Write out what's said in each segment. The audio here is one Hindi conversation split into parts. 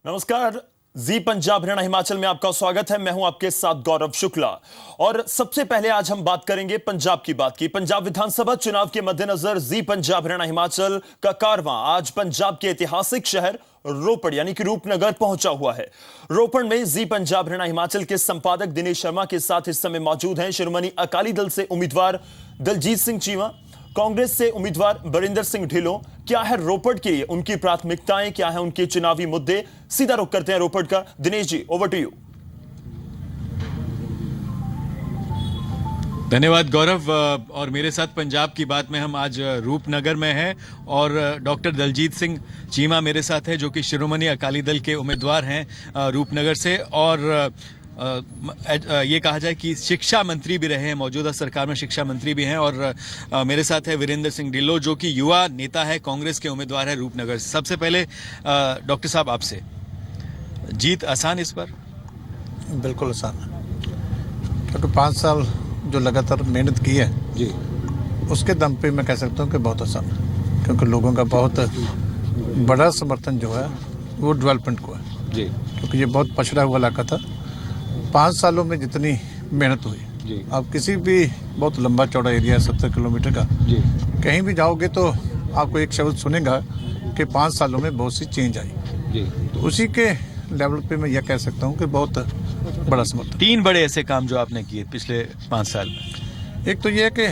नमस्कार। जी पंजाब हरियाणा हिमाचल में आपका स्वागत है। मैं हूं आपके साथ गौरव शुक्ला। और सबसे पहले आज हम बात करेंगे पंजाब की बात की। पंजाब विधानसभा चुनाव के मद्देनजर जी पंजाब हरियाणा हिमाचल का कारवां आज पंजाब के ऐतिहासिक शहर रोपड़ यानी कि रूपनगर पहुंचा हुआ है। रोपड़ में जी पंजाब हरियाणा हिमाचल के संपादक दिनेश शर्मा के साथ इस समय मौजूद हैं शिरोमणि अकाली दल से उम्मीदवार दलजीत सिंह चीमा, कांग्रेस से उम्मीदवार बरिंदर सिंह ढिल्लों। क्या है रोपड़ के लिए उनकी प्राथमिकताएं, क्या है उनके चुनावी मुद्दे, सीधा रुख करते हैं रोपड़ का। Dinesh ji, over to you. धन्यवाद गौरव। और मेरे साथ पंजाब की बात में हम आज रूपनगर में हैं और डॉक्टर दलजीत सिंह चीमा मेरे साथ है जो कि शिरोमणि अकाली दल के उम्मीदवार हैं रूपनगर से, और ये कहा जाए कि शिक्षा मंत्री भी रहे हैं, मौजूदा सरकार में शिक्षा मंत्री भी हैं। और मेरे साथ है वीरेंद्र सिंह ढिल्लों जो कि युवा नेता है, कांग्रेस के उम्मीदवार है रूपनगर। सबसे पहले डॉक्टर साहब आपसे, जीत आसान इस बार? बिल्कुल आसान है, क्योंकि 5 साल जो लगातार मेहनत की है जी, उसके दम पे मैं कह सकता हूँ कि बहुत आसान है, क्योंकि लोगों का बहुत बड़ा समर्थन जो है वो डेवलपमेंट को है जी, क्योंकि ये बहुत पछड़ा हुआ इलाका था। 5 सालों में जितनी मेहनत हुई जी, आप किसी भी बहुत लंबा चौड़ा एरिया 70 किलोमीटर का जी, कहीं भी जाओगे तो आपको एक शब्द सुनेगा कि 5 सालों में बहुत सी चेंज आई जी। तो उसी के लेवल पे मैं यह कह सकता हूँ कि बहुत बड़ा समर्थन। 3 बड़े ऐसे काम जो आपने किए पिछले 5 साल में। एक तो ये है कि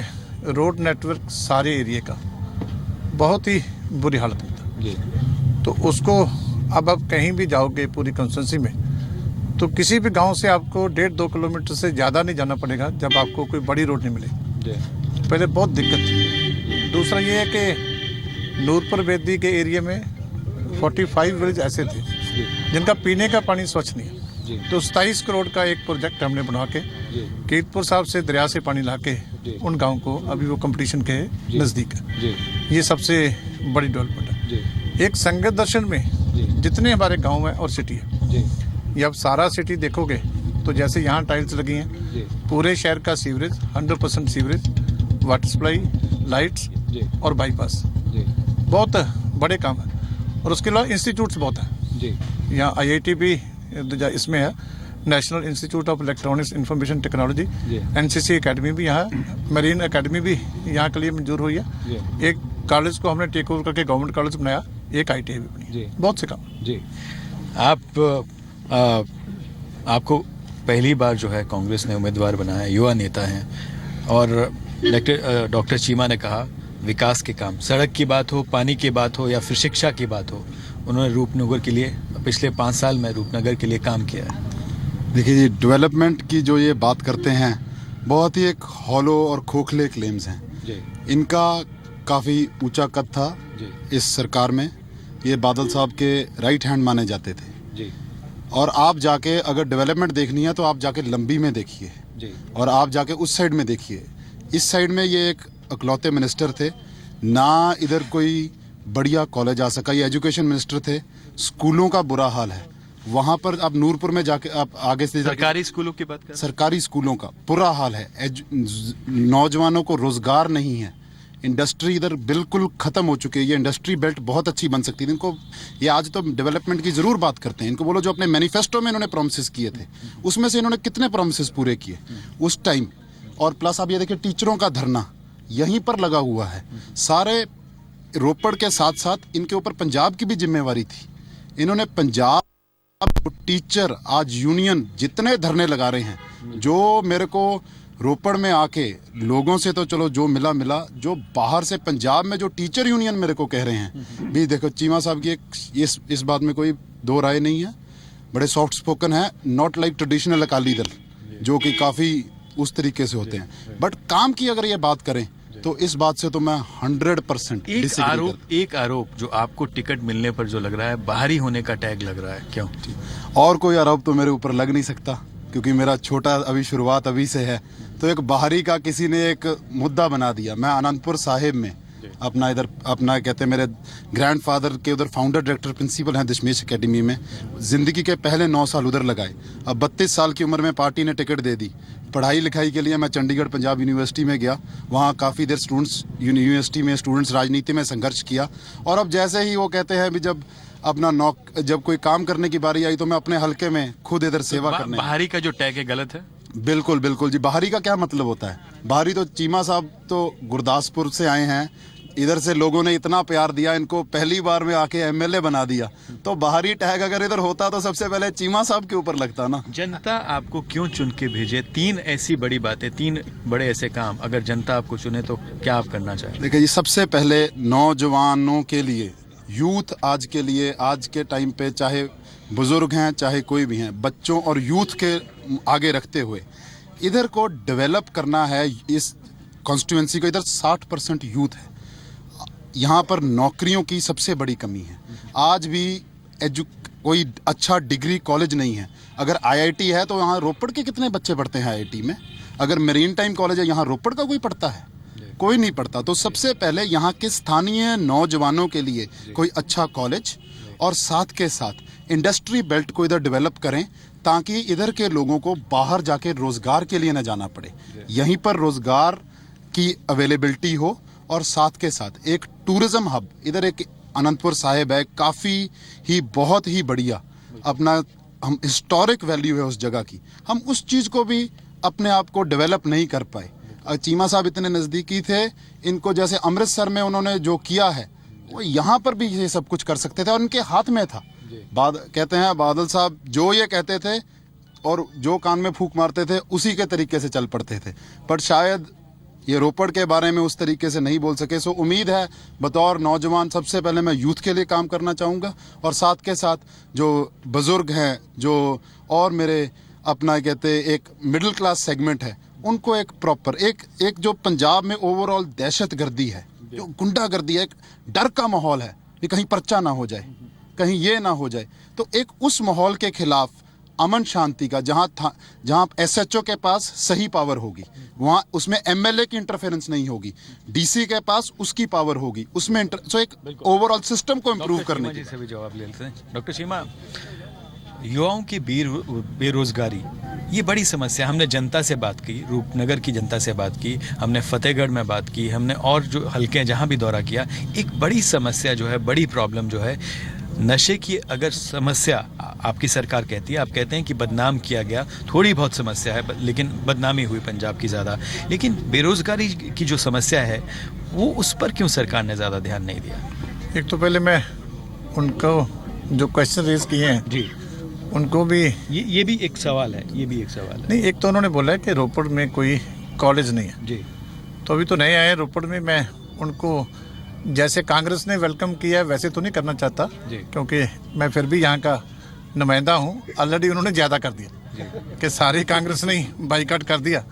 रोड नेटवर्क सारे एरिया का बहुत ही बुरी हालत में था जी, तो उसको अब आप कहीं भी जाओगे पूरी कंस्टिट्यूंसी में तो किसी भी गांव से आपको 1.5-2 किलोमीटर से ज़्यादा नहीं जाना पड़ेगा जब आपको कोई बड़ी रोड नहीं मिलेगी। पहले बहुत दिक्कत थी। दूसरा ये है कि नूरपुर बेदी के एरिया में 45 विलेज ऐसे थे जिनका पीने का पानी स्वच्छ नहीं है, तो 27 करोड़ का एक प्रोजेक्ट हमने बना के कीर्तपुर साहब से दरिया से पानी ला के उन गाँव को अभी वो कंपटीशन के नज़दीक है। ये सबसे बड़ी डेवलपमेंट है। एक संगत दर्शन में जितने हमारे गाँव हैं और सिटी है, ये अब सारा सिटी देखोगे तो जैसे यहाँ टाइल्स लगी हैं, पूरे शहर का sewerage 100% sewerage, water supply, lights और बाईपास, बहुत बड़े काम है। और उसके अलावा इंस्टीट्यूट्स बहुत हैं यहाँ। IIT भी इसमें है, national institute of electronics information technology, NCC academy भी यहाँ है, मरीन एकेडमी भी यहाँ के लिए मंजूर हुई है। एक कॉलेज को हमने टेक ओवर करके गवर्नमेंट कॉलेज बनाया, एक ITI भी बनी, बहुत से काम जी। आपको पहली बार जो है कांग्रेस ने उम्मीदवार बनाया, युवा नेता हैं, और डॉक्टर चीमा ने कहा विकास के काम, सड़क की बात हो, पानी की बात हो या फिर शिक्षा की बात हो, उन्होंने रूपनगर के लिए पिछले 5 साल में रूपनगर के लिए काम किया है। देखिए जी, डेवलपमेंट की जो ये बात करते हैं बहुत ही एक हॉलो और खोखले क्लेम्स हैं जी। इनका काफ़ी ऊंचा कद था जी। इस सरकार में ये बादल साहब के राइट हैंड माने जाते थे जी। और आप जाके अगर डेवलपमेंट देखनी है तो आप जाके लंबी में देखिए जी, और आप जाके उस साइड में देखिए। इस साइड में ये एक अकलौते मिनिस्टर थे, ना इधर कोई बढ़िया कॉलेज आ सका, ये एजुकेशन मिनिस्टर थे। स्कूलों का बुरा हाल है वहाँ पर। आप नूरपुर में जाके आप आगे से सरकारी स्कूलों की बात करें, सरकारी स्कूलों का बुरा हाल है। नौजवानों को रोजगार नहीं है, इंडस्ट्री इधर बिल्कुल ख़त्म हो चुकी है। ये इंडस्ट्री बेल्ट बहुत अच्छी बन सकती थी। इनको ये आज तो डेवलपमेंट की ज़रूर बात करते हैं, इनको बोलो जो अपने मैनिफेस्टो में इन्होंने प्रोमिसेस किए थे उसमें से इन्होंने कितने प्रोमिसेस पूरे किए उस टाइम। और प्लस आप ये देखिए टीचरों का धरना यहीं पर लगा हुआ है। सारे रोपड़ के साथ साथ इनके ऊपर पंजाब की भी जिम्मेवारी थी। इन्होंने पंजाब टीचर आज यूनियन जितने धरने लगा रहे हैं, जो मेरे को रोपड़ में आके लोगों से तो चलो जो मिला, जो बाहर से पंजाब में जो टीचर यूनियन मेरे को कह रहे हैं भी, देखो चीमा साहब की एक इस बात में कोई दो राय नहीं है, बड़े सॉफ्ट स्पोकन है, not like traditional Akali Dal जो कि काफ़ी उस तरीके से होते हैं। बट काम की अगर ये बात करें तो इस बात से तो मैं 100% एक आरोप जो आपको टिकट मिलने पर जो लग रहा है, बाहरी होने का टैग लग रहा है, क्यों? और कोई आरोप तो मेरे ऊपर लग नहीं सकता, क्योंकि मेरा छोटा अभी शुरुआत अभी से है। तो एक बाहरी का किसी ने एक मुद्दा बना दिया। मैं आनंदपुर साहिब में अपना कहते हैं, मेरे ग्रैंडफादर के उधर फाउंडर डायरेक्टर प्रिंसिपल हैं दशमेश एकेडमी में, ज़िंदगी के पहले 9 साल उधर लगाए। अब 32 साल की उम्र में पार्टी ने टिकट दे दी। पढ़ाई लिखाई के लिए मैं चंडीगढ़ पंजाब यूनिवर्सिटी में गया, वहाँ काफ़ी देर यूनिवर्सिटी में स्टूडेंट्स राजनीति में संघर्ष किया। और अब जैसे ही वो कहते हैं भी जब अपना जब कोई काम करने की बारी आई तो मैं अपने हलके में खुद इधर सेवा करने बाहरी का जो टैग है गलत है। बिल्कुल बिल्कुल जी। बाहरी का क्या मतलब होता है? बाहरी तो चीमा साहब तो गुरदासपुर से आए हैं, इधर से लोगों ने इतना प्यार दिया, इनको पहली बार में आके एमएलए बना दिया, तो बाहरी टैग अगर इधर होता तो सबसे पहले चीमा साहब के ऊपर लगता ना। जनता आपको क्यों चुन के भेजे? 3 ऐसी बड़ी बातें, 3 बड़े ऐसे काम, अगर जनता आपको चुने तो क्या आप करना चाहें? देखिए जी, सबसे पहले नौजवानों के लिए, यूथ आज के लिए, आज के टाइम पे चाहे बुजुर्ग हैं चाहे कोई भी हैं, बच्चों और यूथ के आगे रखते हुए इधर को डेवलप करना है। इस कॉन्स्टिट्यूएंसी को इधर 60% यूथ है। यहाँ पर नौकरियों की सबसे बड़ी कमी है। आज भी कोई अच्छा डिग्री कॉलेज नहीं है। अगर आईआईटी है तो यहाँ रोपड़ के कितने बच्चे पढ़ते हैं आईआईटी में? अगर मेरीन टाइम कॉलेज है, यहाँ रोपड़ का कोई पढ़ता है? कोई नहीं पढ़ता। तो सबसे पहले यहाँ के स्थानीय नौजवानों के लिए कोई अच्छा कॉलेज और साथ के साथ इंडस्ट्री बेल्ट को इधर डेवलप करें, ताकि इधर के लोगों को बाहर जाके रोज़गार के लिए न जाना पड़े, यहीं पर रोज़गार की अवेलेबिलिटी हो। और साथ के साथ एक टूरिज़्म हब, इधर एक अनंतपुर साहिब है, काफ़ी ही बहुत ही बढ़िया अपना हम हिस्टोरिक वैल्यू है उस जगह की, हम उस चीज़ को भी अपने आप को डेवलप नहीं कर पाए। चीमा साहब इतने नज़दीकी थे, इनको जैसे अमृतसर में उन्होंने जो किया है वो यहाँ पर भी ये सब कुछ कर सकते थे और उनके हाथ में था। कहते हैं बादल साहब जो ये कहते थे और जो कान में फूंक मारते थे उसी के तरीके से चल पड़ते थे, पर शायद ये रोपड़ के बारे में उस तरीके से नहीं बोल सके। सो उम्मीद है बतौर नौजवान सबसे पहले मैं यूथ के लिए काम करना चाहूँगा, और साथ के साथ जो बुज़ुर्ग हैं, जो और मेरे अपना कहते एक मिडिल क्लास सेगमेंट है, उनको एक प्रॉपर एक जो पंजाब में ओवरऑल दहशतगर्दी है, जो गुंडागर्दी है, एक डर का माहौल है कि कहीं पर्चा ना हो जाए, कहीं ये ना हो जाए, तो एक उस माहौल के खिलाफ अमन शांति का, जहाँ एसएचओ के पास सही पावर होगी, वहाँ उसमें एमएलए की इंटरफेरेंस नहीं होगी, डीसी के पास उसकी पावर होगी, उसमें सो एक ओवरऑल सिस्टम को इम्प्रूव करने की। से भी जवाब ले लेते हैं डॉक्टर चीमा। युवाओं की बेरोजगारी ये बड़ी समस्या। हमने जनता से बात की, रूपनगर की जनता से बात की, हमने फतेहगढ़ में बात की, हमने और जो हल्के हैं जहाँ भी दौरा किया, एक बड़ी समस्या जो है, बड़ी प्रॉब्लम जो है नशे की। अगर समस्या आपकी सरकार कहती है, आप कहते हैं कि बदनाम किया गया, थोड़ी बहुत समस्या है लेकिन बदनामी हुई पंजाब की ज़्यादा, लेकिन बेरोज़गारी की जो समस्या है वो उस पर क्यों सरकार ने ज़्यादा ध्यान नहीं दिया? एक तो पहले मैं उनको जो क्वेश्चन रेज किए हैं जी, उनको भी ये भी एक सवाल है, ये भी एक सवाल है। नहीं, एक तो उन्होंने बोला है कि रोपड़ में कोई कॉलेज नहीं है। जी, तो अभी तो नए आए रोपड़ में, मैं उनको जैसे कांग्रेस ने वेलकम किया वैसे तो नहीं करना चाहता, क्योंकि मैं फिर भी यहाँ का नुमाइंदा हूँ। ऑलरेडी उन्होंने ज़्यादा कर दिया कि सारी कांग्रेस ने बाइकाट कर दिया।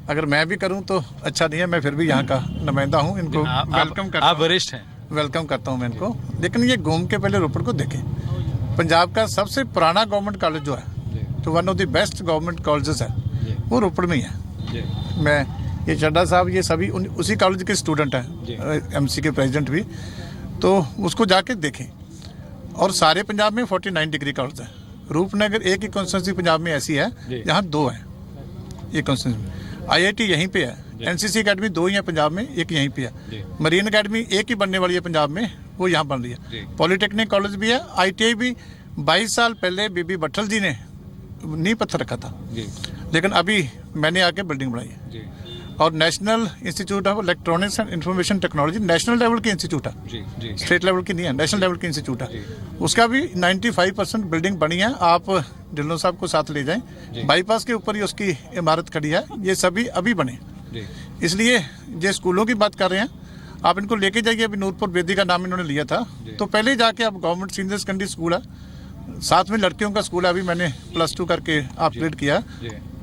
अगर मैं भी करूँ तो अच्छा नहीं है, मैं फिर भी यहाँ का नुमाइंदा हूँ, इनको वेलकम करता हूँ। आप वरिष्ठ हैं, वेलकम करता हूँ मैं इनको। लेकिन ये घूम के पहले रोपड़ को देखें। पंजाब का सबसे पुराना गवर्नमेंट कॉलेज जो है, तो one of the best government colleges है, वो रोपड़ में ही है। मैं ये चड्डा साहब ये सभी उसी कॉलेज के स्टूडेंट हैं, एमसी के प्रेसिडेंट भी, तो उसको जाके देखें। और सारे पंजाब में 49 डिग्री कॉलेज है। रूपनगर एक ही कॉन्स्टिट्यूंसी पंजाब में ऐसी है जहाँ 2 हैं ये कॉन्स्टिट्यूंसी। आईआईटी यहीं पे है, एनसीसी अकेडमी 2 ही है पंजाब में, एक यहीं पे है। मरीन अकेडमी एक ही बनने वाली है पंजाब में, वो यहाँ बन रही है। पॉलीटेक्निक कॉलेज भी है, ITI भी 22 साल पहले बीबी भट्टल जी ने नींव पत्थर रखा था, लेकिन अभी मैंने आके बिल्डिंग बनाई है। और national institute of electronics and information technology national level की इंस्टीट्यूट है, स्टेट लेवल की नहीं है, नेशनल लेवल की इंस्टीट्यूट है। उसका भी 95% बिल्डिंग बनी है। आप ढिल्लों साहब को साथ ले जाएं, बाईपास के ऊपर ही उसकी इमारत खड़ी है। ये सभी अभी बने, इसलिए ये स्कूलों की बात कर रहे हैं, आप इनको लेके जाइए। अभी नूरपुर बेदी का नाम इन्होंने लिया था, तो पहले जाके अब गवर्नमेंट सीनियर सेकेंडरी स्कूल है, साथ में लड़कियों का स्कूल है। अभी मैंने +2 करके अपग्रेड किया,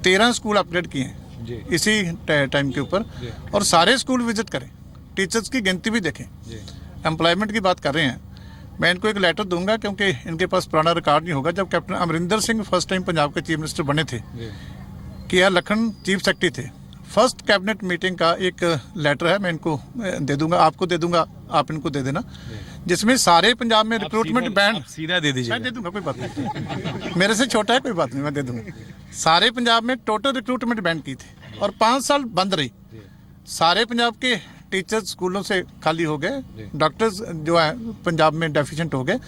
13 स्कूल अपग्रेड किए हैं इसी टाइम के ऊपर। और सारे स्कूल विजिट करें, टीचर्स की गिनती भी देखें। एम्प्लॉयमेंट की बात कर रहे हैं, मैं इनको एक लेटर दूंगा, क्योंकि इनके पास पुराना रिकॉर्ड नहीं होगा। जब captain Amarinder Singh first time Punjab के चीफ मिनिस्टर बने थे, KR लखन चीफ सेक्रेटरी थे, फर्स्ट कैबिनेट मीटिंग का एक लेटर है, मैं इनको दे दूंगा, आपको दे दूंगा, आप इनको दे देना, जिसमें सारे पंजाब में रिक्रूटमेंट बैन सीधा दे दीजिए। मैं दे दूंगा, कोई बात नहीं, मेरे से छोटा है, कोई बात नहीं, मैं दे दूंगा। सारे पंजाब में टोटल रिक्रूटमेंट बैन की थी और 5 साल बंद रही। सारे पंजाब के टीचर्स स्कूलों से खाली हो गए, डॉक्टर्स जो है पंजाब में डेफिशिएंट हो गए।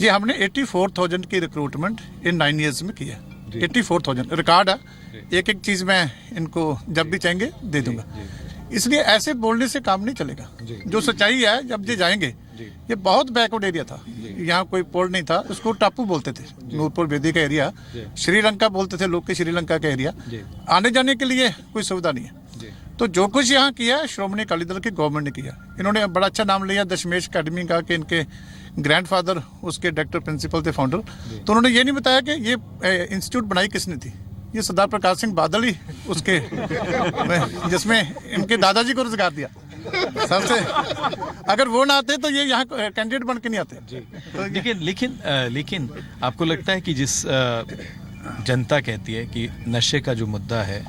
जी हमने 84,000 की रिक्रूटमेंट इन 9 ईयर्स में की है। 84,000 रिकॉर्ड है, एक एक चीज़ मैं इनको जब भी चाहेंगे दे दूंगा। इसलिए ऐसे बोलने से काम नहीं चलेगा। जो सच्चाई है, जब ये जाएंगे, ये बहुत बैकवर्ड एरिया था, यहाँ कोई पोर्ट नहीं था, उसको टापू बोलते थे, नूरपुर बेदी का एरिया, श्रीलंका बोलते थे लोग के, श्रीलंका का एरिया, आने जाने के लिए कोई सुविधा नहीं है। तो जो कुछ यहाँ किया है श्रोमणी अकाली दल की गवर्नमेंट ने किया। इन्होंने बड़ा अच्छा नाम लिया दशमेश अकेडमी का, कि इनके ग्रैंडफादर उसके डायरेक्टर प्रिंसिपल थे, फाउंडर। तो उन्होंने ये नहीं बताया कि ये इंस्टीट्यूट बनाई किसने थी। ये सरदार प्रकाश सिंह बादल ही उसके जिसमें इनके दादाजी को रोजगार दिया सबसे। अगर वो ना आते तो ये यहाँ कैंडिडेट बन के नहीं आते। तो लेकिन आपको लगता है कि जिस जनता कहती है कि नशे का जो मुद्दा है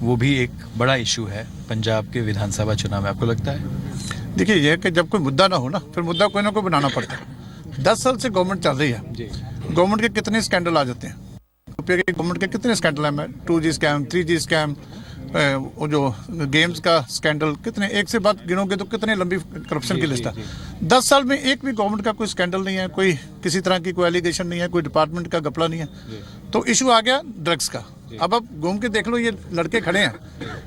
वो भी एक बड़ा इशू है पंजाब के विधानसभा चुनाव में, आपको लगता है? देखिए, ये कि जब कोई मुद्दा ना हो ना, फिर मुद्दा कोई ना कोई बनाना पड़ता है। 10 साल से गवर्नमेंट चल रही है, गवर्नमेंट के कितने स्कैंडल आ जाते हैं, रुपये के गवर्नमेंट के कितने स्कैंडल हैं, 2G स्कैम, 3G स्कैम, वो जो गेम्स का स्कैंडल, कितने एक से बात गिनोगे तो कितने लंबी करप्शन की लिस्ट है। 10 साल में एक भी गवर्नमेंट का कोई स्कैंडल नहीं है, कोई किसी तरह की कोई एलिगेशन नहीं है, कोई डिपार्टमेंट का घपला नहीं है। तो इशू आ गया ड्रग्स का। अब आप घूम के देख लो, ये लड़के खड़े हैं,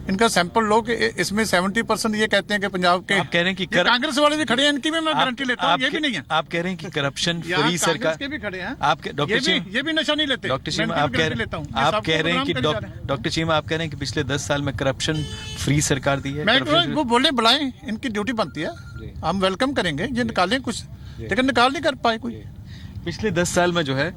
इनका सैंपल लो कि इसमें 70% ये कहते हैं कि पंजाब के, आप कह रहे हैं कि कांग्रेस वाले भी खड़े हैं, इनकी भी मैं गारंटी लेता हूँ, ये भी नहीं है। आप कह रहे हैं कि करप्शन फ्री सरकार के भी खड़े हैं, आप डॉक्टर चीमा, ये भी नशा नहीं लेते। डॉक्टर चीमा आप कह रहे हैं कि डॉक्टर चीमा आप कह रहे हैं कि पिछले 10 साल में करप्शन फ्री सरकार दी है। वो बोले बुलाएं, इनकी ड्यूटी बनती है, हम वेलकम करेंगे, ये निकालें कुछ, लेकिन निकाल नहीं कर पाए कोई। पिछले 10 साल में जो है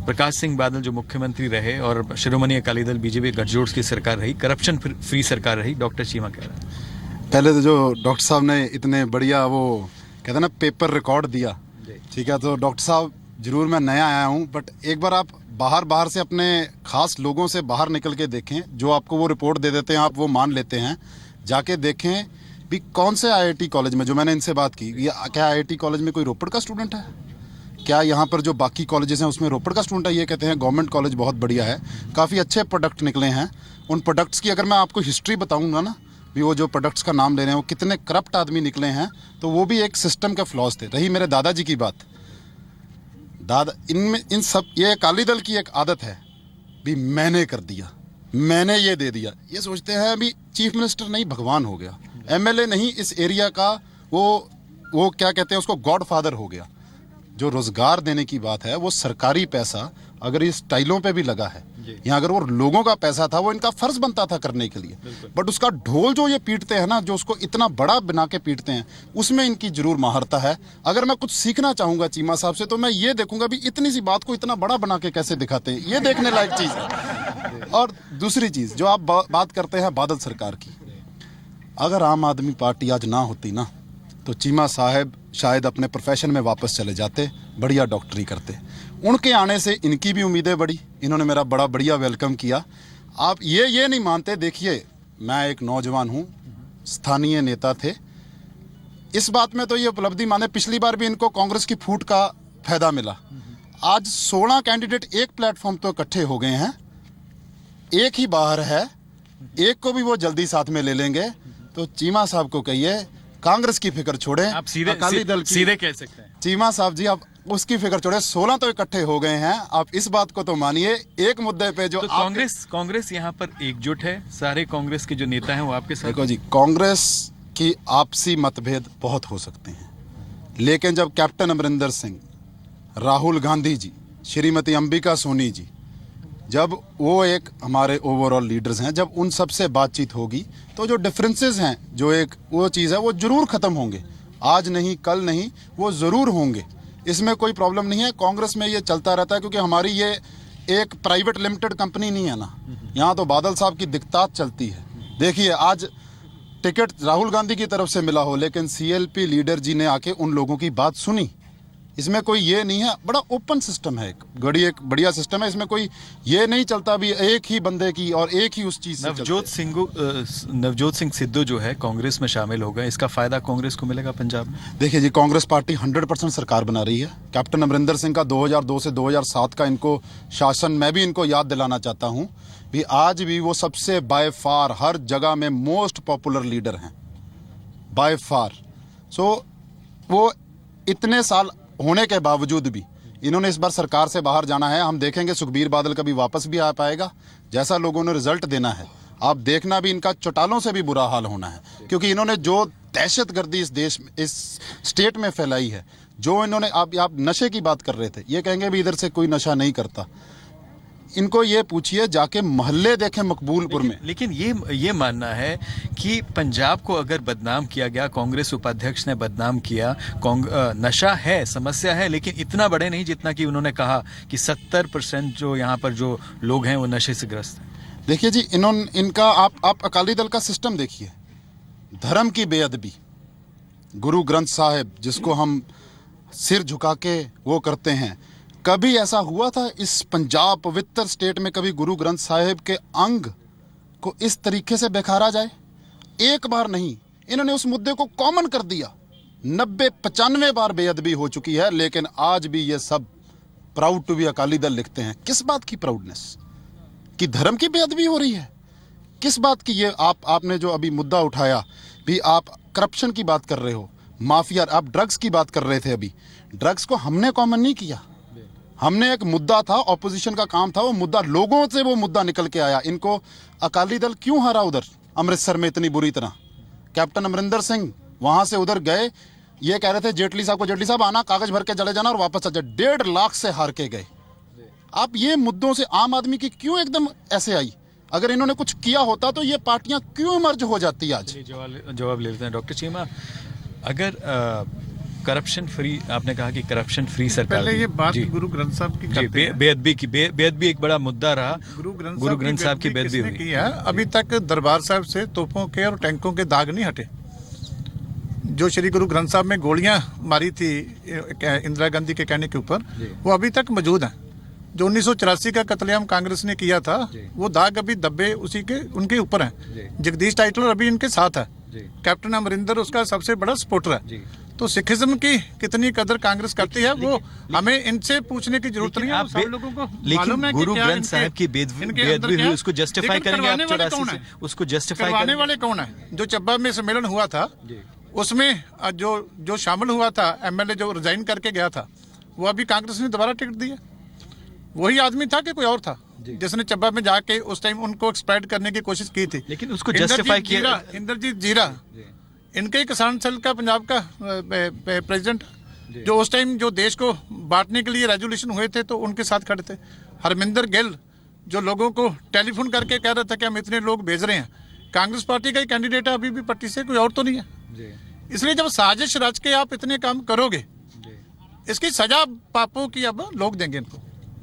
प्रकाश सिंह बादल जो मुख्यमंत्री रहे और शिरोमणि अकाली दल बीजेपी गठजोड़ की सरकार रही, करप्शन फ्री सरकार रही, डॉक्टर चीमा कह रहे हैं। पहले तो जो डॉक्टर साहब ने इतने बढ़िया वो कहते हैं ना पेपर रिकॉर्ड दिया, ठीक है, तो डॉक्टर साहब जरूर मैं नया आया हूँ, बट एक बार आप बाहर से अपने खास लोगों से बाहर निकल के देखें, जो आपको वो रिपोर्ट दे देते हैं आप वो मान लेते हैं, जाके देखें भी कौन से IIT कॉलेज में, जो मैंने इनसे बात की, ये क्या IIT कॉलेज में कोई रोपड़ का स्टूडेंट है, क्या यहाँ पर जो बाकी कॉलेजेस हैं उसमें रोपड़ का स्टूडेंट है? ये कहते हैं गवर्नमेंट कॉलेज बहुत बढ़िया है, काफ़ी अच्छे प्रोडक्ट निकले हैं। उन प्रोडक्ट्स की अगर मैं आपको हिस्ट्री बताऊंगा ना, भी वो जो प्रोडक्ट्स का नाम ले रहे हैं वो कितने करप्ट आदमी निकले हैं, तो वो भी एक सिस्टम के फ्लॉज थे। रही मेरे दादाजी की बात, इन सब, ये अकाली दल की एक आदत है भी मैंने कर दिया, मैंने ये दे दिया। ये सोचते हैं अभी चीफ मिनिस्टर नहीं भगवान हो गया, MLA नहीं इस एरिया का, वो क्या कहते हैं उसको, गॉड फादर हो गया। जो रोजगार देने की बात है वो सरकारी पैसा अगर इस टाइलों पे भी लगा है, यहाँ अगर वो लोगों का पैसा था, वो इनका फर्ज बनता था करने के लिए, बट उसका ढोल जो ये पीटते हैं ना, जो उसको इतना बड़ा बना के पीटते हैं, उसमें इनकी जरूर महारता है। अगर मैं कुछ सीखना चाहूंगा चीमा साहब से, तो मैं ये देखूंगा भी इतनी सी बात को इतना बड़ा बना के कैसे दिखाते हैं, ये देखने लायक चीज है। और दूसरी चीज जो आप बात करते हैं बादल सरकार की, अगर आम आदमी पार्टी आज ना होती ना, तो चीमा साहब शायद अपने प्रोफेशन में वापस चले जाते, बढ़िया डॉक्टरी करते। उनके आने से इनकी भी उम्मीदें बढ़ी, इन्होंने मेरा बड़ा बढ़िया वेलकम किया। आप ये नहीं मानते, देखिए मैं एक नौजवान हूँ, स्थानीय नेता थे, इस बात में तो ये उपलब्धि माने, पिछली बार भी इनको कांग्रेस की फूट का फायदा मिला। आज 16 कैंडिडेट एक प्लेटफॉर्म तो इकट्ठे हो गए हैं, एक ही बाहर है, एक को भी वो जल्दी साथ में ले लेंगे। तो चीमा साहब को कहिए कांग्रेस की फिक्र छोड़ें, आप सीधे अकाली दल की, सीधे कह सकते हैं चीमा साहब जी आप उसकी फिक्र छोड़े। 16 तो इकट्ठे हो गए हैं, आप इस बात को तो मानिए। एक मुद्दे पे जो तो कांग्रेस यहाँ पर एकजुट है, सारे कांग्रेस के जो नेता हैं वो आपके साथ। देखो जी, कांग्रेस की आपसी मतभेद बहुत हो सकते हैं, लेकिन जब कैप्टन अमरिंदर सिंह, राहुल गांधी जी, श्रीमती अंबिका सोनी जी, जब वो एक हमारे ओवरऑल लीडर्स हैं, जब उन सब से बातचीत होगी तो जो डिफरेंसेस हैं, जो एक वो चीज़ है, वो ज़रूर ख़त्म होंगे। आज नहीं कल नहीं, वो ज़रूर होंगे, इसमें कोई प्रॉब्लम नहीं है। कांग्रेस में ये चलता रहता है, क्योंकि हमारी ये एक प्राइवेट लिमिटेड कंपनी नहीं है ना, यहाँ तो बादल साहब की दिक्कत चलती है। देखिए आज टिकट राहुल गांधी की तरफ से मिला हो, लेकिन CLP लीडर जी ने आके उन लोगों की बात सुनी, इसमें कोई ये नहीं है, बड़ा ओपन सिस्टम है, एक बढ़िया सिस्टम है, इसमें कोई ये नहीं चलता भी एक ही बंदे की और एक ही उस चीज से। नवजोत सिंह सिद्धू जो है कांग्रेस में शामिल हो गए, इसका फायदा कांग्रेस को मिलेगा पंजाब में? देखिए जी, कांग्रेस पार्टी 100% सरकार बना रही है। कैप्टन अमरिंदर सिंह का 2002 से 2007 का इनको शासन, मैं भी इनको याद दिलाना चाहता हूँ भी आज भी वो सबसे बाय फार हर जगह में मोस्ट पॉपुलर लीडर हैं, बाय फार। सो वो इतने साल होने के बावजूद भी इन्होंने इस बार सरकार से बाहर जाना है। हम देखेंगे सुखबीर बादल कभी वापस भी आ पाएगा, जैसा लोगों ने रिजल्ट देना है आप देखना भी इनका चौटालों से भी बुरा हाल होना है, क्योंकि इन्होंने जो दहशतगर्दी इस देश में, इस स्टेट में फैलाई है, जो इन्होंने आप नशे की बात कर रहे थे, ये कहेंगे भी इधर से कोई नशा नहीं करता। इनको ये पूछिए जाके मोहल्ले देखें मकबूलपुर में। लेकिन ये मानना है कि पंजाब को अगर बदनाम किया गया, कांग्रेस उपाध्यक्ष ने बदनाम किया, नशा है, समस्या है, लेकिन इतना बड़े नहीं जितना कि उन्होंने कहा कि 70% जो यहाँ पर जो लोग हैं वो नशे से ग्रस्त हैं। देखिए जी, इनका आप अकाली दल का सिस्टम देखिए, धर्म की बेअदबी, गुरु ग्रंथ साहिब जिसको हम सिर झुका के वो करते हैं, कभी ऐसा हुआ था इस पंजाब पवित्र स्टेट में कभी गुरु ग्रंथ साहिब के अंग को इस तरीके से बेखारा जाए? एक बार नहीं, इन्होंने उस मुद्दे को कॉमन कर दिया। 90-95 बार बेअदबी हो चुकी है, लेकिन आज भी ये सब proud to be Akali Dal लिखते हैं। किस बात की प्राउडनेस? कि धर्म की बेअदबी हो रही है? किस बात की? ये आपने जो अभी मुद्दा उठाया भी, आप करप्शन की बात कर रहे हो, माफिया, आप ड्रग्स की बात कर रहे थे अभी। ड्रग्स को हमने कॉमन नहीं किया, हमने एक मुद्दा था, ऑपोजिशन का काम था, वो मुद्दा लोगों से वो मुद्दा निकल के आया। इनको अकाली दल क्यों हारा उधर अमृतसर में इतनी बुरी तरह? कैप्टन अमरिंदर सिंह वहां से उधर गए, ये कह रहे थे जेटली साहब को, जेटली साहब आना, कागज भर के चले जाना और वापस आ जाए। 1.5 लाख से हार के गए। आप ये मुद्दों से आम आदमी की क्यों एकदम ऐसे आई? अगर इन्होंने कुछ किया होता तो ये पार्टियां क्यों मर्ज हो जाती आज? जवाब ले लेते हैं डॉक्टर चीमा। अगर करप्शन फ्री, आपने कहा कि करप्शन फ्री सरकार, पहले ये बात गुरु ग्रंथ साहब की करते हैं। बेअदबी एक बड़ा मुद्दा रहा। गुरु ग्रंथ साहब की बेअदबी हुई की है। अभी तक दरबार साहब से तोपों के और टैंकों के दाग नहीं हटे। जो श्री गुरु ग्रंथ साहब में गोलियां मारी थी इंदिरा गांधी के कहने के ऊपर, वो अभी तक मौजूद हैं। जो 1984 का कत्लेआम कांग्रेस ने किया था, वो दाग अभी दबे उसी के उनके ऊपर हैं। जगदीश टाइटलर अभी इनके साथ है, कैप्टन अमरिंदर उसका सबसे बड़ा सपोर्टर है। तो सिखिज्म की कितनी कदर कांग्रेस करती है वो हमें इनसे पूछने की जरूरत नहीं है। सब लोगों को मालूम है कि गुरु ग्रंथ साहब की बेअदबी हुई, उसको जस्टिफाई करेंगे आप 84 से? उसको जस्टिफाई करने वाले कौन है? जो चब्बा में सम्मेलन हुआ था, उसमें जो शामिल हुआ था, एमएलए जो रिजाइन करके गया था, वो अभी कांग्रेस ने दोबारा टिकट दिया। वही आदमी था कि कोई और था जिसने चब्बा में जाके उस टाइम उनको एक्सप्लॉइट करने की कोशिश की थी? लेकिन उसको जस्टिफाई किया इंद्रजीत जीरा, इनके ही किसान सेल का पंजाब का प्रेसिडेंट, जो उस टाइम जो देश को बांटने के लिए रेजोल्यूशन हुए थे तो उनके साथ खड़े थे। हरमिंदर गिल, जो लोगों को टेलीफोन करके कह रहा था कि हम इतने लोग भेज रहे हैं, कांग्रेस पार्टी का ही कैंडिडेट है अभी भी पट्टी से, कोई और तो नहीं है। इसलिए जब साजिश रच के आप इतने काम करोगे, इसकी सजा पापों की अब लोग देंगे इनको।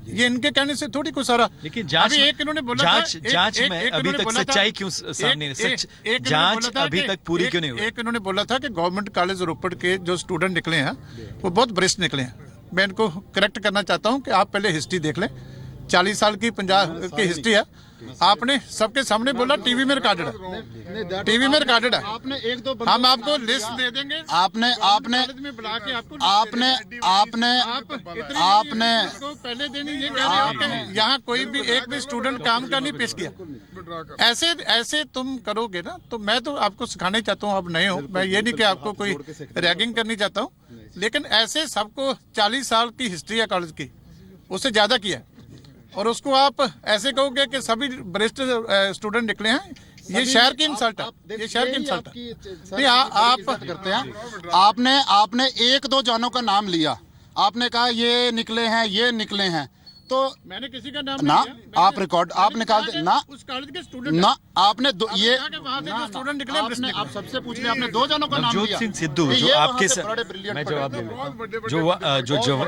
ये इनके कहने से थोड़ी कुछ सारा। लेकिन जांच इन्होंने बोला जांच में अभी तक सच्चाई क्यों सामने नहीं? जांच अभी तक पूरी क्यों नहीं हुई? एक इन्होंने बोला था कि गवर्नमेंट कॉलेज रोपड़ के जो स्टूडेंट निकले हैं वो बहुत वरिष्ठ निकले हैं। मैं इनको करेक्ट करना चाहता हूं कि आप पहले हिस्ट्री देख लें। 40 साल की पंजाब की हिस्ट्री है। आपने सबके सामने बोला टीवी में रिकॉर्डेड है, टीवी में रिकॉर्डेड है। आपने एक दो हम आपको लिस्ट दे देंगे। आपने बुला के आपको आपने पहले देनी। ये कह रहे हो कि यहाँ कोई भी एक भी स्टूडेंट काम का नहीं पेश किया। ऐसे तुम करोगे ना, तो मैं तो आपको सिखाना ही चाहता हूँ। आप नए हो, मैं ये नहीं कि आपको कोई रैगिंग करनी चाहता हूँ, लेकिन ऐसे सबको 40 साल की हिस्ट्री है कॉलेज की, उससे ज्यादा किया है, और उसको आप ऐसे कहोगे कि सभी वरिष्ठ स्टूडेंट निकले हैं, ये शहर की इंसल्ट है। ये शहर की इंसल्ट है। नहीं, आप करते हैं। आपने 1-2 जानों का नाम लिया, आपने कहा ये निकले हैं, ये निकले हैं, तो मैंने किसी का नाम ना नहीं लिया। आप रिकॉर्ड आप निकाल दे ना, उस कॉलेज के स्टूडेंट ना आपने ये स्टूडेंट निकले। आप सबसे पूछ लिया, आपने 2 जानों का नाम लिया। नवजोत सिंह सिद्धू जो आपके मैं जवाब ले लेता हूं। जो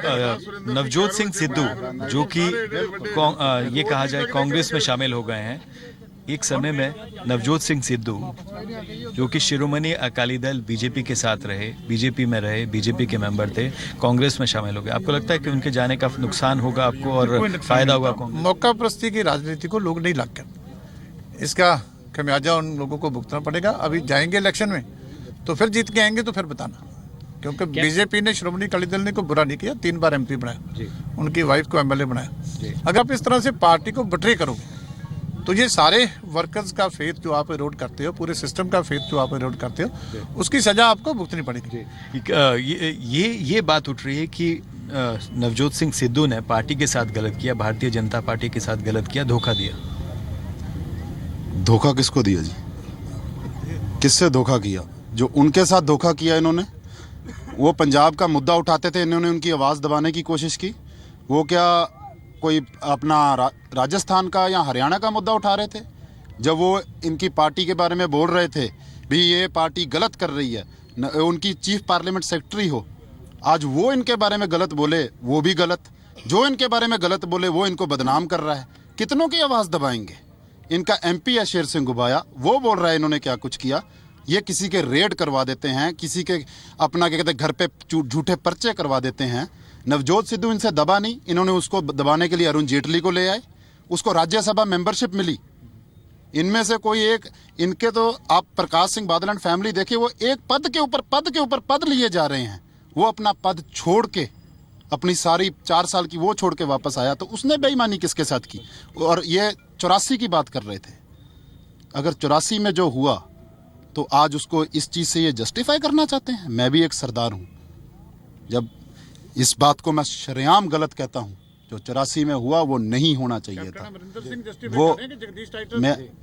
नवजोत सिंह सिद्धू जो कि ये कहा जाए कांग्रेस में शामिल हो गए हैं। एक समय में नवजोत सिंह सिद्धू जो कि शिरोमणि अकाली दल बीजेपी के साथ रहे, बीजेपी में रहे, बीजेपी के मेंबर थे, कांग्रेस में शामिल हो गए। आपको लगता है कि उनके जाने का नुकसान होगा आपको और फायदा होगा कांग्रेस? मौका प्रस्ती की राजनीति को लोग नहीं लग गए, इसका खमियाजा उन लोगों को भुगतना पड़ेगा। अभी जाएंगे इलेक्शन में तो फिर जीत के आएंगे तो फिर बताना, क्योंकि बीजेपी ने श्रोमणी अकाली दल ने को बुरा नहीं किया। 3 बार MP बनाया, उनकी वाइफ को MLA बनाया। अगर आप इस तरह से पार्टी को बटरे करोगे तो ये सारे वर्कर्स का फेथ जो आप इरोड करते हो, पूरे सिस्टम का फेथ जो आप इरोड करते हो, उसकी सजा आपको भुगतनी पड़ेगी। ये बात उठ रही है कि नवजोत सिंह सिद्धू ने पार्टी के साथ गलत किया, भारतीय जनता पार्टी के साथ गलत किया, धोखा दिया। धोखा किसको दिया जी? किससे धोखा किया? जो उनके साथ धोखा किया इन्होंने, वो पंजाब का मुद्दा उठाते थे, इन्होंने उनकी आवाज़ दबाने की कोशिश की। वो क्या कोई अपना राजस्थान का या हरियाणा का मुद्दा उठा रहे थे? जब वो इनकी पार्टी के बारे में बोल रहे थे भी ये पार्टी गलत कर रही है, उनकी चीफ पार्लियामेंट सेक्रेटरी हो, आज वो इनके बारे में गलत बोले, वो भी गलत। जो इनके बारे में गलत बोले वो इनको बदनाम कर रहा है। कितनों की आवाज़ दबाएंगे? इनका एमपी है शेर सिंह गुबाया, वो बोल रहा है इन्होंने क्या कुछ किया। ये किसी के रेड करवा देते हैं, किसी के अपना क्या कहते हैं घर पे झूठे पर्चे करवा देते हैं। नवजोत सिद्धू इनसे दबा नहीं, इन्होंने उसको दबाने के लिए अरुण जेटली को ले आए, उसको राज्यसभा मेंबरशिप मिली। इनमें से कोई एक, इनके तो आप प्रकाश सिंह बादल एंड फैमिली देखिए, वो एक पद के ऊपर पद लिए जा रहे हैं। वो अपना पद छोड़ के, अपनी सारी 4 साल की वो छोड़ के वापस आया, तो उसने बेईमानी किसके साथ की? और ये 84 की बात कर रहे थे। अगर 84 में जो हुआ तो आज उसको इस चीज़ से ये जस्टिफाई करना चाहते हैं। मैं भी एक सरदार हूँ, जब इस बात को मैं शरेआम गलत कहता हूँ। जो 84 में हुआ वो नहीं होना चाहिए था। वो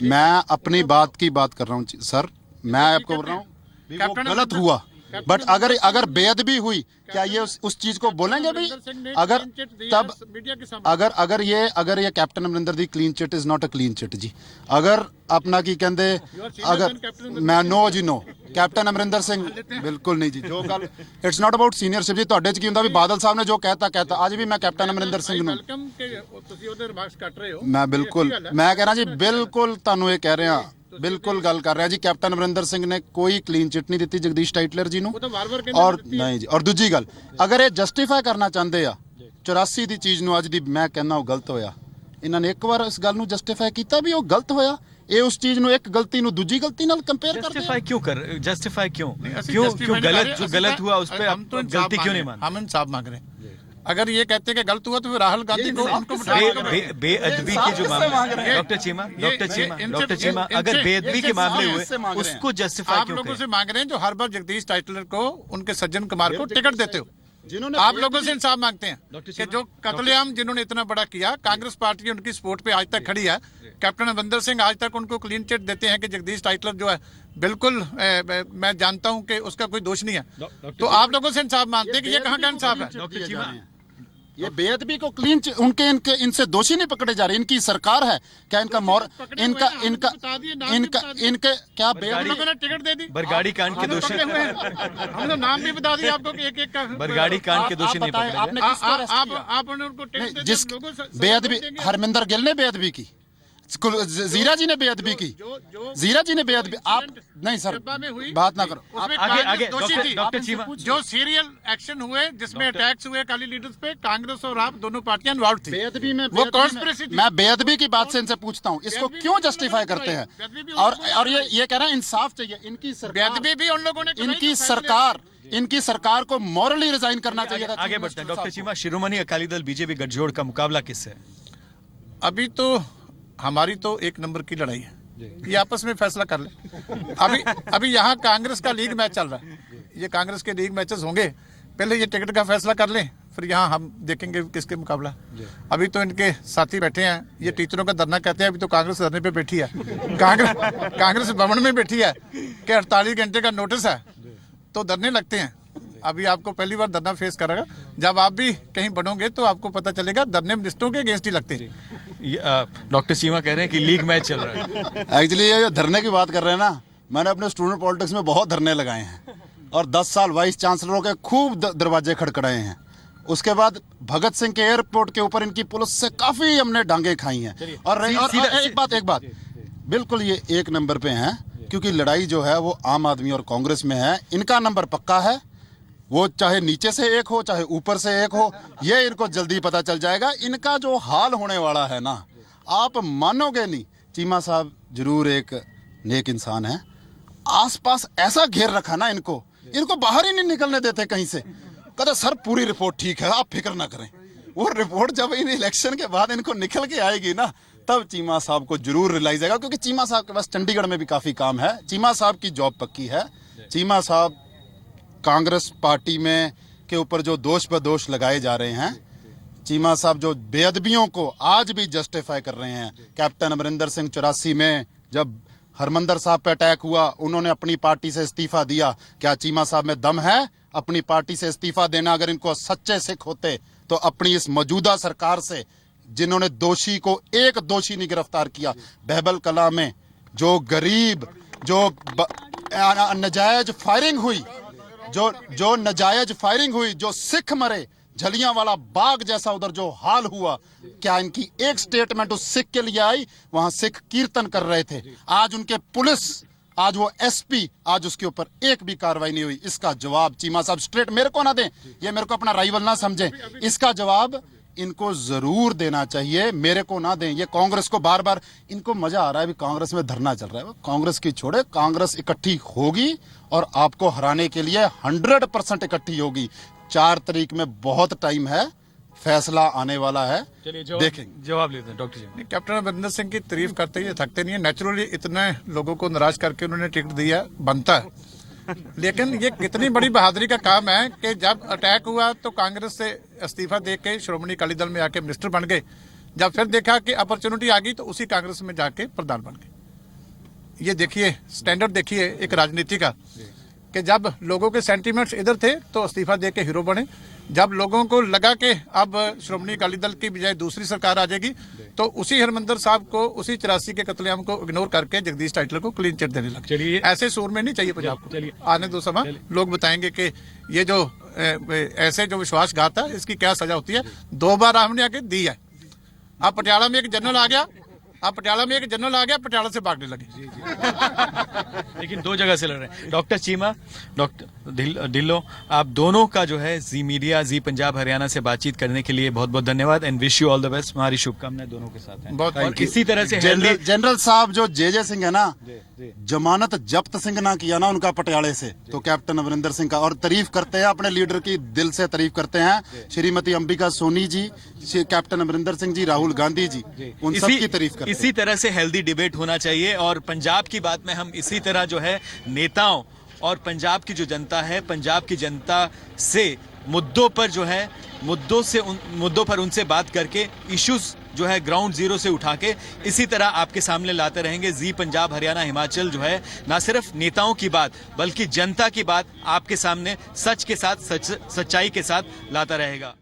मैं अपनी बात की बात कर रहा हूँ सर, मैं आपको बोल रहा हूँ वो गलत हुआ, बट अगर बेअदबी हुई, क्या ये उस चीज को बोलेंगे भी? अगर तब अगर ये captain Amarinder the clean chit is not a clean chit जी। अगर अपना की कहते, अगर मैं नो जी नो, कैप्टन अमरिंदर सिंह बिल्कुल नहीं जी। जो गल इट्स नॉट अबाउट सीनियरशिप जी। ਤੁਹਾਡੇ ਚ ਕੀ ਹੁੰਦਾ ਵੀ ਬਾਦਲ ਸਾਹਿਬ ਨੇ ਜੋ कहता ਅੱਜ ਵੀ ਮੈਂ ਕੈਪਟਨ ਅਮਰਿੰਦਰ ਸਿੰਘ ਨੂੰ ਮੈਂ ਬਿਲਕੁਲ ਮੈਂ ਕਹਿ ਰਿਹਾ ਜੀ, ਬਿਲਕੁਲ ਤੁਹਾਨੂੰ ਇਹ ਕਹਿ ਰਿਹਾ, बिल्कुल गल कर रहा जी। कैप्टन अमरिंदर सिंह ने कोई क्लीन चिट नहीं दी जगदीश टाइटलर जी ਨੂੰ। और नहीं जी, और दूजी गल, अगर ये जस्टिफाई करना चाहते आ 84 ਦੀ ਚੀਜ਼ ਨੂੰ, ਅੱਜ ਦੀ ਮੈਂ ਕਹਿੰਦਾ ਉਹ ਗਲਤ ਹੋਇਆ। ਇਹਨਾਂ ਨੇ ਇੱਕ ਵਾਰ ਇਸ ਗੱਲ ਨੂੰ ਜਸਟੀਫਾਈ ਕੀਤਾ ਵੀ ਉਹ ਗਲਤ ਹੋਇਆ। ਇਹ ਉਸ ਚੀਜ਼ ਨੂੰ, ਇੱਕ ਗਲਤੀ ਨੂੰ ਦੂਜੀ ਗਲਤੀ ਨਾਲ ਕੰਪੇਅਰ ਕਰਦੇ जस्टिफाई क्यों गलत, जो गलत हुआ उस पे हम तो गलती क्यों नहीं मानते? हम इंसाफ मांग रहे हैं। अगर ये कहते हैं कि गलत हुआ तो फिर राहुल गांधी को उनको बेअदबी के जो मामले, डॉक्टर चीमा, अगर बेअदबी के मामले हुए उसको जस्टिफाई आप लोगों से मांग रहे हैं, जो हर बार जगदीश टाइटलर को, उनके सज्जन कुमार को टिकट देते हो, जिन्होंने आप लोगों से इंसाफ मांगते हैं कि जो कत्लेआम जिन्होंने इतना बड़ा किया, कांग्रेस पार्टी उनकी सपोर्ट पे आज तक खड़ी है। कैप्टन अमरिंदर सिंह आज तक उनको क्लीन चिट देते हैं कि जगदीश टाइटलर जो है बिल्कुल, मैं जानता हूं कि उसका कोई दोष नहीं है। तो आप लोगों से इंसाफ मांगते हैं कि ये कहां का इंसाफ है? डॉक्टर चीमा, ये बेअदबी को क्लीन उनके इनसे दोषी नहीं पकड़े जा रहे। इनकी सरकार है क्या? इनका इनके क्या टिकट दे दी? बरगाड़ी कांड के दोषी, हमने नाम भी बता दिया आपको कि एक का बरगाड़ी कांड के दोषी नहीं पकड़े। आप उनको टिकट जिस बेअदबी, हरमिंदर गिल ने बेअदबी की, जीरा जी ने बेअदबी की, जीरा जी ने बेअदबी, आप नहीं सर बात ना करो। आगे डॉक्टर चीमा, जो सीरियल एक्शन हुए जिसमें अटैक्स हुए अकाली लीडर्स पे, कांग्रेस और आप दोनों पार्टियां इन्वॉल्व थी। बेअदबी में वो कॉन्स्पिरेसी थी। मैं बेअदबी की बात से इनसे पूछता हूँ, इसको क्यों जस्टिफाई करते हैं? और ये कह रहे हैं इंसाफ चाहिए। इनकी सरकार, बेअदबी भी उन लोगों ने, इनकी सरकार को मॉरली रिजाइन करना चाहिए था। आगे बढ़ते हैं डॉक्टर चीमा, शिरोमणि अकाली दल बीजेपी गठजोड़ का मुकाबला किससे है? अभी तो हमारी तो एक नंबर की लड़ाई है, ये आपस में फैसला कर ले। अभी यहाँ कांग्रेस का लीग मैच चल रहा है, ये कांग्रेस के लीग मैचेस होंगे, पहले ये टिकट का फैसला कर लें, फिर यहाँ हम देखेंगे किसके मुकाबला। अभी तो इनके साथी बैठे हैं, ये टीचरों का धरना कहते हैं, अभी तो कांग्रेस धरने पे बैठी है, कांग्रेस भवन में बैठी है कि 48 घंटे का नोटिस है, तो धरने लगते हैं। अभी आपको पहली बार धरना फेस करेगा, जब आप भी कहीं बढ़ोगे तो आपको पता चलेगा धरने मिनिस्टरों के अगेंस्ट ही लगते हैं। डॉक्टर चीमा कह रहे हैं कि लीग मैच चल रहा है। एक्चुअली ये जो धरने की बात कर रहे हैं ना, मैंने अपने स्टूडेंट पॉलिटिक्स में बहुत धरने लगाए हैं और 10 साल वाइस चांसलरों के खूब दरवाजे खड़खड़ाए हैं। उसके बाद भगत सिंह के एयरपोर्ट के ऊपर इनकी पुलिस से काफी हमने डांगे खाई हैं। और एक बात बिल्कुल ये एक नंबर पे हैं, क्योंकि लड़ाई जो है वो आम आदमी और कांग्रेस में है। इनका नंबर पक्का है, वो चाहे नीचे से एक हो चाहे ऊपर से एक हो, ये इनको जल्दी पता चल जाएगा। इनका जो हाल होने वाला है ना, आप मानोगे नहीं। चीमा साहब जरूर एक नेक इंसान है, आसपास ऐसा घेर रखा ना इनको बाहर ही नहीं निकलने देते कहीं से। कहते सर पूरी रिपोर्ट ठीक है, आप फिक्र ना करें। वो रिपोर्ट जब इन इलेक्शन के बाद इनको निकल के आएगी ना, तब चीमा साहब को जरूर रियलाइज आएगा, क्योंकि चीमा साहब के पास चंडीगढ़ में भी काफी काम है। चीमा साहब की जॉब पक्की है। चीमा साहब कांग्रेस पार्टी में के ऊपर जो दोष बदोष लगाए जा रहे हैं, चीमा साहब जो बेअदबियों को आज भी जस्टिफाई कर रहे हैं। कैप्टन अमरिंदर सिंह 84 में जब हरमंदर साहब पे अटैक हुआ, उन्होंने अपनी पार्टी से इस्तीफा दिया। क्या चीमा साहब में दम है अपनी पार्टी से इस्तीफा देना? अगर इनको सच्चे सिख होते तो अपनी इस मौजूदा सरकार से, जिन्होंने दोषी को एक दोषी नहीं गिरफ्तार किया, बहबल कला में जो गरीब, जो नजायज फायरिंग हुई, जो नजायज फायरिंग हुई, जो सिख मरे, जलियांवाला बाग जैसा उधर जो हाल हुआ, क्या इनकी एक स्टेटमेंट उस सिख के लिए आई? वहां सिख कीर्तन कर रहे थे। आज उनके पुलिस, आज वो एसपी, आज उसके ऊपर एक भी कार्रवाई नहीं हुई। इसका जवाब चीमा साहब स्ट्रेट मेरे को ना दें, ये मेरे को अपना राइवल ना समझें, इसका जवाब इनको जरूर देना चाहिए, मेरे को ना दें। ये कांग्रेस को बार बार, इनको मजा आ रहा है अभी कांग्रेस में धरना चल रहा है, कांग्रेस की छोड़े, कांग्रेस इकट्ठी होगी और आपको हराने के लिए 100% इकट्ठी होगी। 4 तारीख में बहुत टाइम है, फैसला आने वाला है, देखेंगे। जवाब लेते हैं डॉक्टर जी। कैप्टन अमरिंदर सिंह की तारीफ करते ही थकते नहीं है। नेचुरली इतने लोगों को नाराज करके उन्होंने टिकट दिया, बनता है। लेकिन ये कितनी बड़ी बहादुरी का काम है कि जब अटैक हुआ तो कांग्रेस से इस्तीफा दे के श्रोमणी अकाली दल में आके मिनिस्टर बन गए। जब फिर देखा कि अपॉर्चुनिटी आ गई तो उसी कांग्रेस में जाके प्रधान बन गए। ये देखिए स्टैंडर्ड, देखिए एक राजनीति का, कि जब लोगों के सेंटीमेंट्स इधर थे तो इस्तीफा दे के हीरो बने। जब लोगों को लगा कि अब श्रोमणी अकाली दल की बजाय दूसरी सरकार आ जाएगी तो उसी हरमंदर साहब को, उसी 84 के कत्लेआम को इग्नोर करके जगदीश टाइटलर को क्लीन चिट देने लगे। चलिए, ऐसे सूर में नहीं चाहिए पंजाब को। आने दो समय, लोग बताएंगे कि ये जो ऐसे जो विश्वासघात है इसकी क्या सजा होती है। 2 बार हमने आके दी है। अब पटियाला में एक जनरल आ गया, पटियाला से भागने लगे। लेकिन 2 जगह से लड़ रहे हैं। डॉक्टर चीमा, डॉक्टर ढिल्लो, आप दोनों का जो है जी मीडिया, जी पंजाब हरियाणा से बातचीत करने के लिए बहुत बहुत धन्यवाद and wish you all the best. हमारी शुभकामनाएं दोनों के साथ हैं। बहुत और इसी तरह से जनरल साहब जो जे सिंह है ना, जमानत जब्त सिंह ना किया ना उनका पटियाले से, तो कैप्टन अमरिंदर सिंह का, और तारीफ करते हैं अपने लीडर की, दिल से तारीफ करते हैं। श्रीमती अंबिका सोनी जी, कैप्टन अमरिंदर सिंह जी, राहुल गांधी जी, उन सब की तारीफ करते हैं। इसी तरह से हेल्दी डिबेट होना चाहिए और पंजाब की बात में हम इसी तरह जो है नेताओं और पंजाब की जो जनता है, पंजाब की जनता से मुद्दों पर जो है, मुद्दों पर उनसे बात करके इश्यूज जो है ग्राउंड जीरो से उठा के इसी तरह आपके सामने लाते रहेंगे। जी पंजाब हरियाणा हिमाचल जो है ना सिर्फ नेताओं की बात बल्कि जनता की बात आपके सामने सच के साथ, सच्चाई के साथ लाता रहेगा।